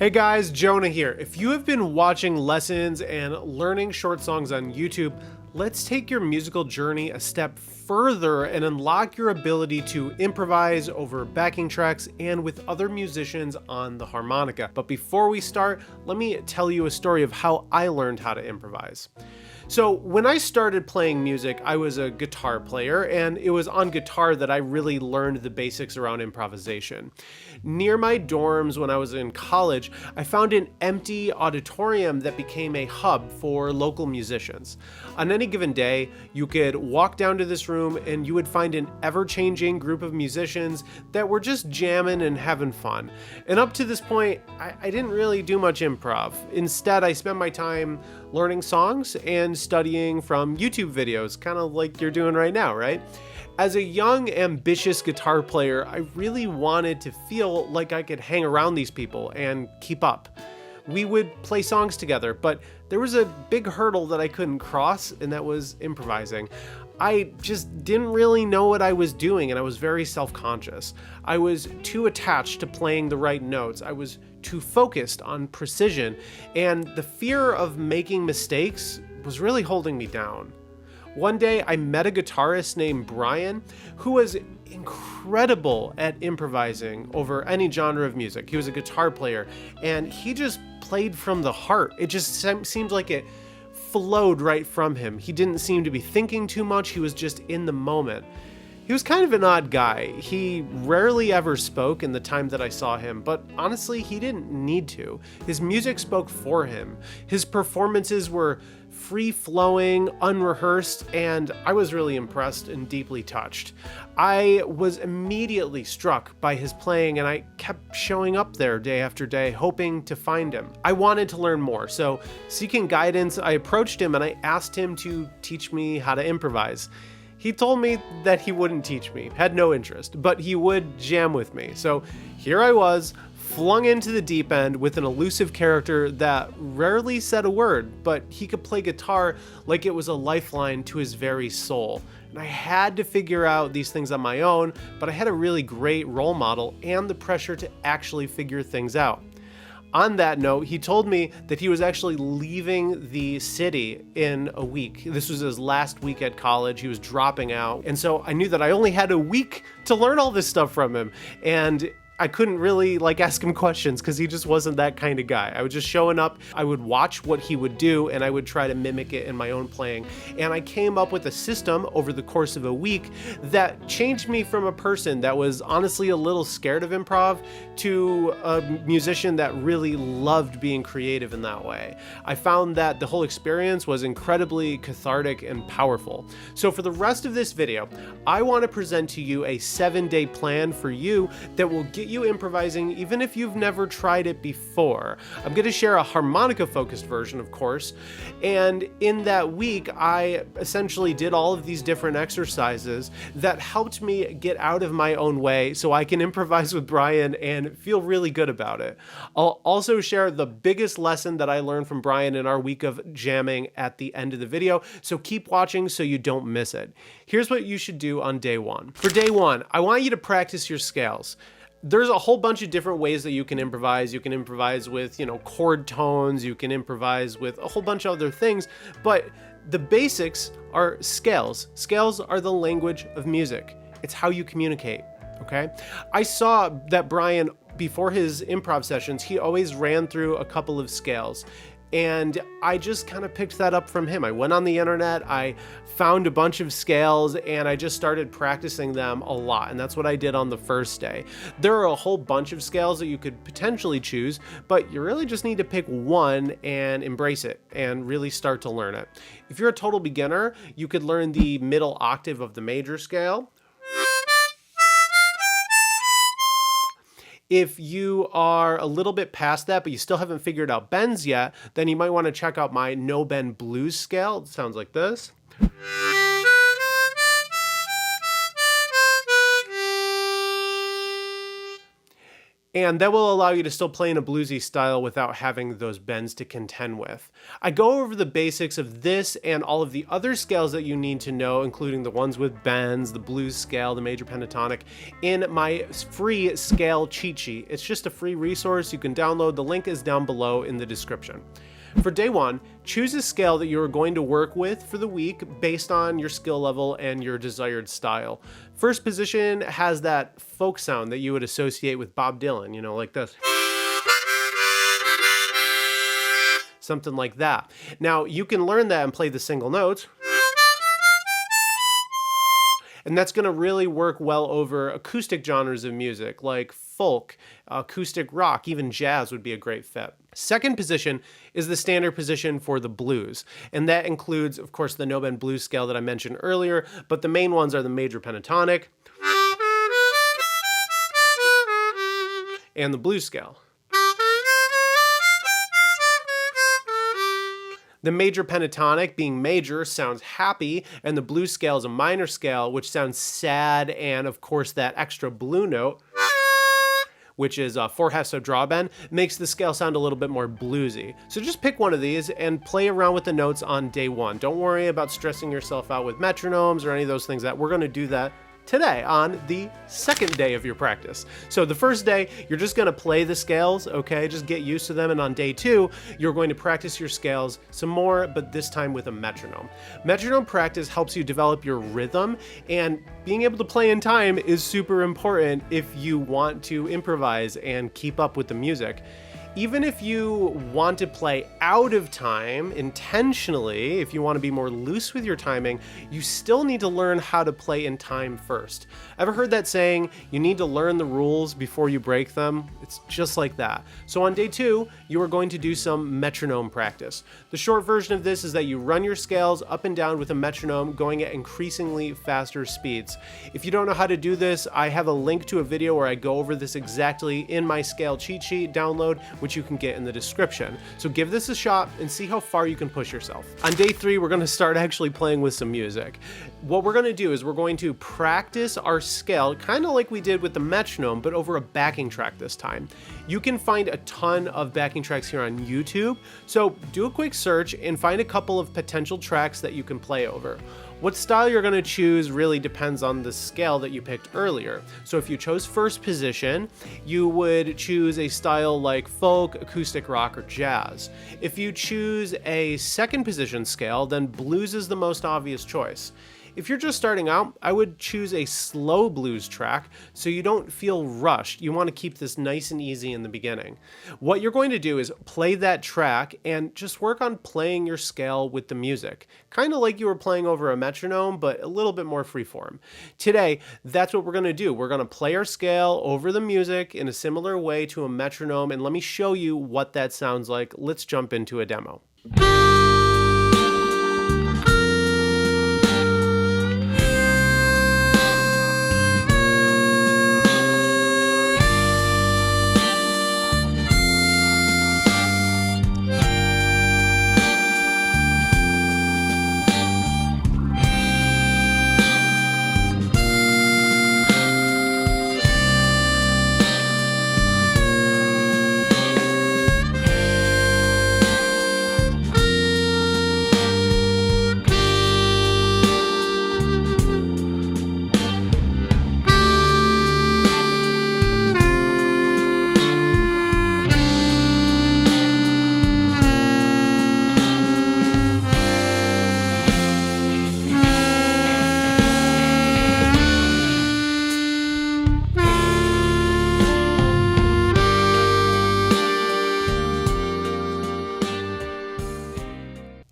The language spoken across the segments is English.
Hey guys, Jonah here. If you have been watching lessons and learning short songs on YouTube, let's take your musical journey a step further and unlock your ability to improvise over backing tracks and with other musicians on the harmonica. But before we start, let me tell you a story of how I learned how to improvise. So when I started playing music, I was a guitar player, and it was on guitar that I really learned the basics around improvisation. Near my dorms when I was in college, I found an empty auditorium that became a hub for local musicians. On any given day, you could walk down to this room and you would find an ever-changing group of musicians that were just jamming and having fun. And up to this point, I didn't really do much improv. Instead, I spent my time learning songs and studying from YouTube videos, kind of like you're doing right now, right? As a young, ambitious guitar player, I really wanted to feel like I could hang around these people and keep up. We would play songs together, but there was a big hurdle that I couldn't cross, and that was improvising. I just didn't really know what I was doing, and I was very self-conscious. I was too attached to playing the right notes. I was too focused on precision, and the fear of making mistakes was really holding me down. One day, I met a guitarist named Brian who was incredible at improvising over any genre of music. He was a guitar player, and he just played from the heart. It just seemed like it flowed right from him. He didn't seem to be thinking too much. He was just in the moment. He was kind of an odd guy. He rarely ever spoke in the time that I saw him, but honestly, he didn't need to. His music spoke for him. His performances were free-flowing, unrehearsed, and I was really impressed and deeply touched. I was immediately struck by his playing, and I kept showing up there day after day, hoping to find him. I wanted to learn more, so seeking guidance, I approached him and I asked him to teach me how to improvise. He told me that he wouldn't teach me, had no interest, but he would jam with me. So here I was, flung into the deep end with an elusive character that rarely said a word, but he could play guitar like it was a lifeline to his very soul. And I had to figure out these things on my own, but I had a really great role model and the pressure to actually figure things out. On that note, he told me that he was actually leaving the city in a week. This was his last week at college. He was dropping out. And so I knew that I only had a week to learn all this stuff from him. And I couldn't really ask him questions because he just wasn't that kind of guy. I was just showing up, I would watch what he would do, and I would try to mimic it in my own playing. And I came up with a system over the course of a week that changed me from a person that was honestly a little scared of improv to a musician that really loved being creative in that way. I found that the whole experience was incredibly cathartic and powerful. So for the rest of this video, I want to present to you a 7-day plan for you that will get you improvising even if you've never tried it before. I'm going to share a harmonica focused version, of course, and in that week I essentially did all of these different exercises that helped me get out of my own way so I can improvise with Brian and feel really good about it. I'll also share the biggest lesson that I learned from Brian in our week of jamming at the end of the video, so keep watching so you don't miss it. Here's what you should do on day one. For day one, I want you to practice your scales. There's a whole bunch of different ways that you can improvise. You can improvise with, chord tones. You can improvise with a whole bunch of other things, but the basics are scales. Scales are the language of music. It's how you communicate, okay? I saw that Brian, before his improv sessions, he always ran through a couple of scales. And I just kind of picked that up from him. I went on the internet, I found a bunch of scales, and I just started practicing them a lot. And that's what I did on the first day. There are a whole bunch of scales that you could potentially choose, but you really just need to pick one and embrace it and really start to learn it. If you're a total beginner, you could learn the middle octave of the major scale. If you are a little bit past that, but you still haven't figured out bends yet, then you might want to check out my no bend blues scale. It sounds like this. And that will allow you to still play in a bluesy style without having those bends to contend with. I go over the basics of this and all of the other scales that you need to know, including the ones with bends, the blues scale, the major pentatonic, in my free scale cheat sheet. It's just a free resource you can download. The link is down below in the description. For day one, choose a scale that you're going to work with for the week based on your skill level and your desired style. First position has that folk sound that you would associate with Bob Dylan, you know, like this. Something like that. Now, you can learn that and play the single notes. And that's going to really work well over acoustic genres of music like folk, acoustic rock, even jazz would be a great fit. Second position is the standard position for the blues. And that includes, of course, the no-bend blues scale that I mentioned earlier, but the main ones are the major pentatonic and the blues scale. The major pentatonic, being major, sounds happy, and the blues scale is a minor scale, which sounds sad, and of course that extra blue note, which is 4/2 of draw bend, makes the scale sound a little bit more bluesy. So just pick one of these and play around with the notes on day one. Don't worry about stressing yourself out with metronomes or any of those things. That we're going to do that today on the second day of your practice. So the first day, you're just going to play the scales, okay? Just get used to them. And on day two, you're going to practice your scales some more, but this time with a metronome. Metronome practice helps you develop your rhythm, and being able to play in time is super important if you want to improvise and keep up with the music. Even if you want to play out of time intentionally, if you want to be more loose with your timing, you still need to learn how to play in time first. Ever heard that saying, you need to learn the rules before you break them? It's just like that. So on day two, you are going to do some metronome practice. The short version of this is that you run your scales up and down with a metronome going at increasingly faster speeds. If you don't know how to do this, I have a link to a video where I go over this exactly in my scale cheat sheet download, which you can get in the description. So give this a shot and see how far you can push yourself. On day three, we're going to start actually playing with some music. What we're going to do is we're going to practice our scale, kind of like we did with the metronome, but over a backing track this time. You can find a ton of backing tracks here on YouTube, so do a quick search and find a couple of potential tracks that you can play over. What style you're going to choose really depends on the scale that you picked earlier. So if you chose first position, you would choose a style like folk, acoustic rock, or jazz. If you choose a second position scale, then blues is the most obvious choice. If you're just starting out, I would choose a slow blues track so you don't feel rushed. You want to keep this nice and easy in the beginning. What you're going to do is play that track and just work on playing your scale with the music. Kind of like you were playing over a metronome, but a little bit more freeform. Today, that's what we're going to do. We're going to play our scale over the music in a similar way to a metronome, and let me show you what that sounds like. Let's jump into a demo.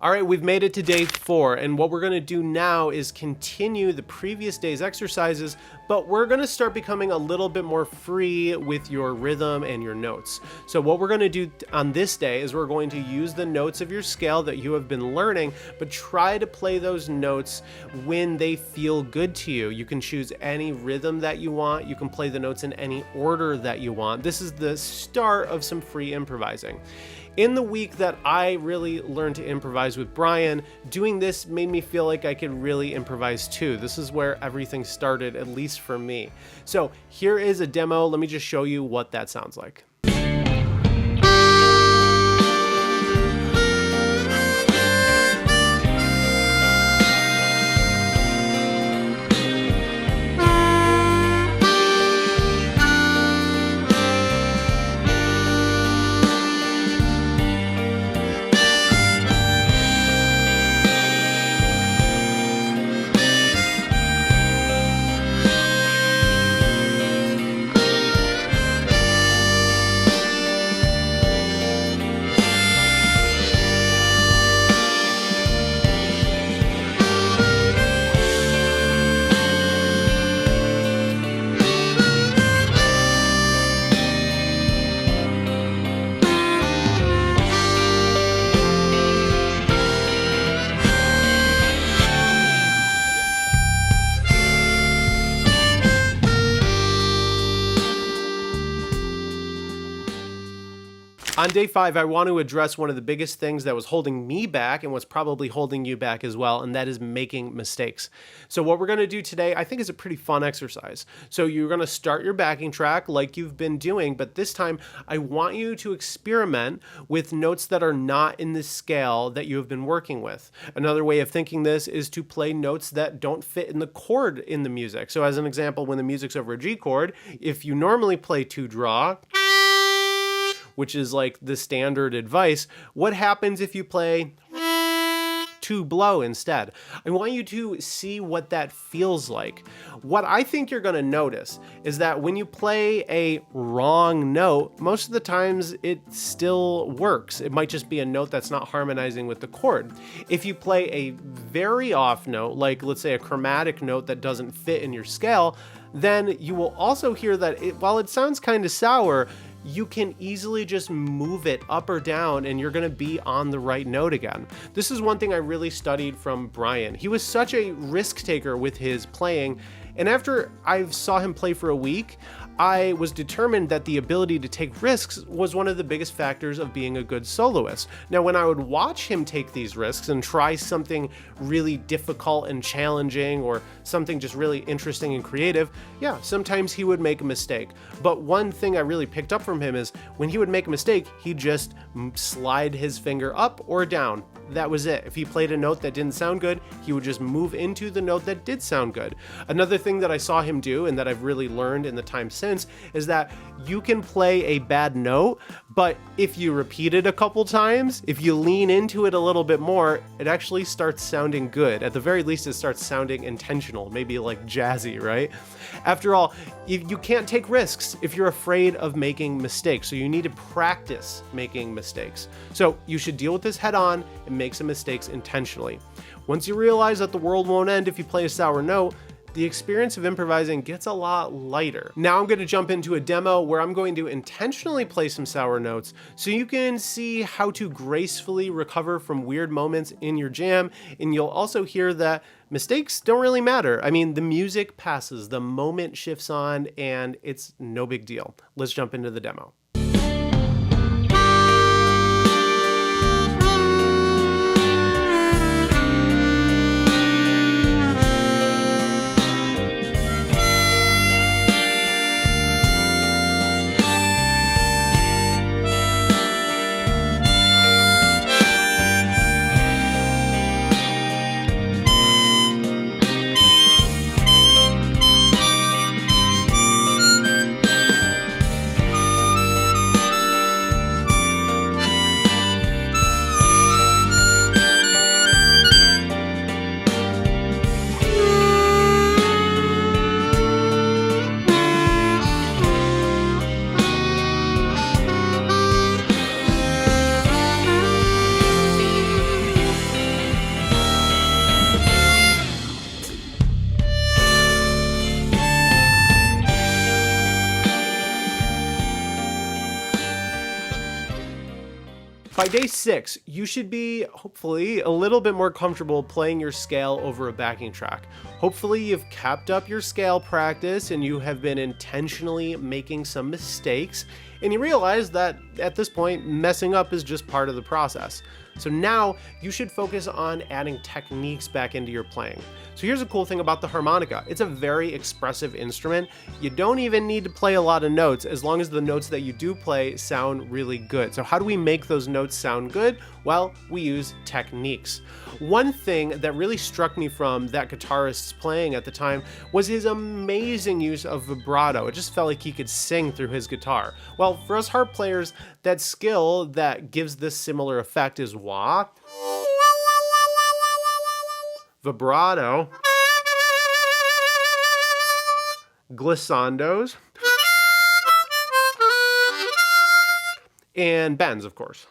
All right, we've made it to day 4, and what we're going to do now is continue the previous day's exercises, but we're going to start becoming a little bit more free with your rhythm and your notes. So what we're going to do on this day is we're going to use the notes of your scale that you have been learning, but try to play those notes when they feel good to you. You can choose any rhythm that you want. You can play the notes in any order that you want. This is the start of some free improvising. In the week that I really learned to improvise improvise with Brian, doing this made me feel like I could really improvise too. This is where everything started, at least for me. So here is a demo. Let me just show you what that sounds like. On day 5, I want to address one of the biggest things that was holding me back and was probably holding you back as well, and that is making mistakes. So what we're going to do today, I think, is a pretty fun exercise. So you're going to start your backing track like you've been doing, but this time I want you to experiment with notes that are not in the scale that you have been working with. Another way of thinking this is to play notes that don't fit in the chord in the music. So as an example, when the music's over a G chord, if you normally play to draw, which is like the standard advice, what happens if you play to blow instead? I want you to see what that feels like. What I think you're going to notice is that when you play a wrong note, most of the times it still works. It might just be a note that's not harmonizing with the chord. If you play a very off note, like let's say a chromatic note that doesn't fit in your scale, then you will also hear that while it sounds kind of sour, you can easily just move it up or down and you're going to be on the right note again. This is one thing I really studied from Brian. He was such a risk taker with his playing, and after I saw him play for a week, I was determined that the ability to take risks was one of the biggest factors of being a good soloist. Now, when I would watch him take these risks and try something really difficult and challenging or something just really interesting and creative, yeah, sometimes he would make a mistake. But one thing I really picked up from him is when he would make a mistake, he'd just slide his finger up or down. That was it. If he played a note that didn't sound good, he would just move into the note that did sound good. Another thing that I saw him do and that I've really learned in the time since is that you can play a bad note, but if you repeat it a couple times, if you lean into it a little bit more, it actually starts sounding good. At the very least, it starts sounding intentional, maybe like jazzy, right? After all, you can't take risks if you're afraid of making mistakes, so you need to practice making mistakes. So you should deal with this head on and make some mistakes intentionally. Once you realize that the world won't end if you play a sour note, the experience of improvising gets a lot lighter. Now I'm going to jump into a demo where I'm going to intentionally play some sour notes so you can see how to gracefully recover from weird moments in your jam, and you'll also hear that mistakes don't really matter. I mean, the music passes, the moment shifts on, and it's no big deal. Let's jump into the demo. By day 6, you should be, hopefully, a little bit more comfortable playing your scale over a backing track. Hopefully you've kept up your scale practice and you have been intentionally making some mistakes. And you realize that at this point, messing up is just part of the process. So now you should focus on adding techniques back into your playing. So here's a cool thing about the harmonica. It's a very expressive instrument. You don't even need to play a lot of notes as long as the notes that you do play sound really good. So how do we make those notes sound good? Well, we use techniques. One thing that really struck me from that guitarist's playing at the time was his amazing use of vibrato. It just felt like he could sing through his guitar. Well, for us harp players, that skill that gives this similar effect is wah, vibrato, glissandos, and bends, of course.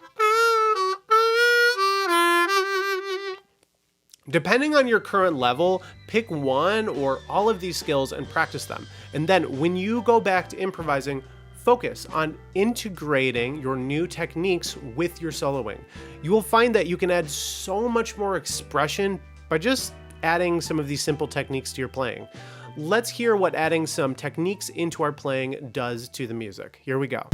Depending on your current level, pick one or all of these skills and practice them. And then when you go back to improvising, focus on integrating your new techniques with your soloing. You will find that you can add so much more expression by just adding some of these simple techniques to your playing. Let's hear what adding some techniques into our playing does to the music. Here we go.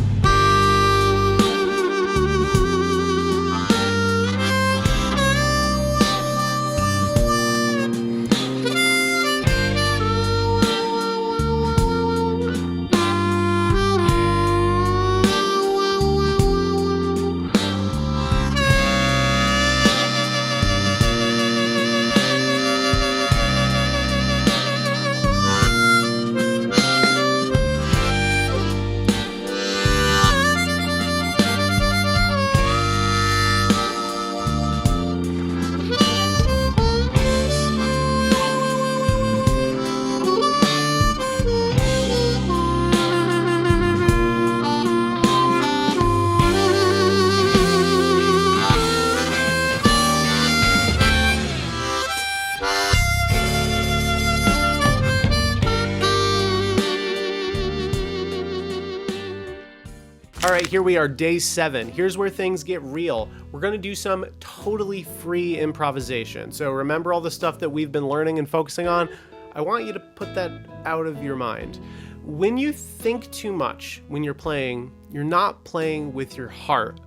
All right, here we are, day 7. Here's where things get real. We're gonna do some totally free improvisation. So remember all the stuff that we've been learning and focusing on? I want you to put that out of your mind. When you think too much when you're playing, you're not playing with your heart.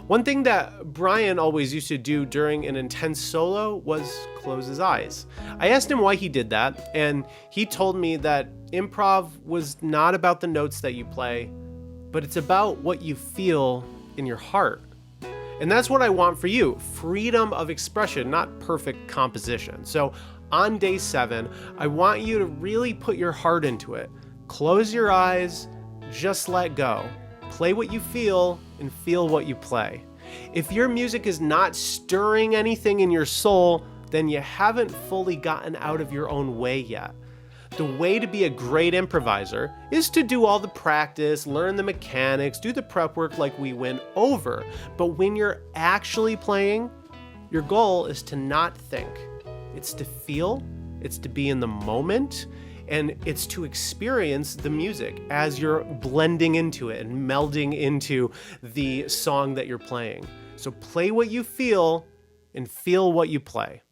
One thing that Brian always used to do during an intense solo was close his eyes. I asked him why he did that, and he told me that improv was not about the notes that you play, but it's about what you feel in your heart. And that's what I want for you, freedom of expression, not perfect composition. So on day 7, I want you to really put your heart into it. Close your eyes, just let go. Play what you feel and feel what you play. If your music is not stirring anything in your soul, then you haven't fully gotten out of your own way yet. The way to be a great improviser is to do all the practice, learn the mechanics, do the prep work like we went over. But when you're actually playing, your goal is to not think. It's to feel, it's to be in the moment, and it's to experience the music as you're blending into it and melding into the song that you're playing. So play what you feel and feel what you play.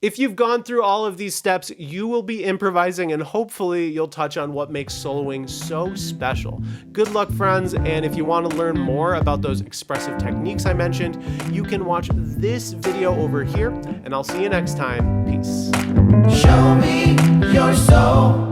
If you've gone through all of these steps, you will be improvising, and hopefully you'll touch on what makes soloing so special. Good luck, friends, and if you want to learn more about those expressive techniques I mentioned, you can watch this video over here, and I'll see you next time. Peace. Show me your soul.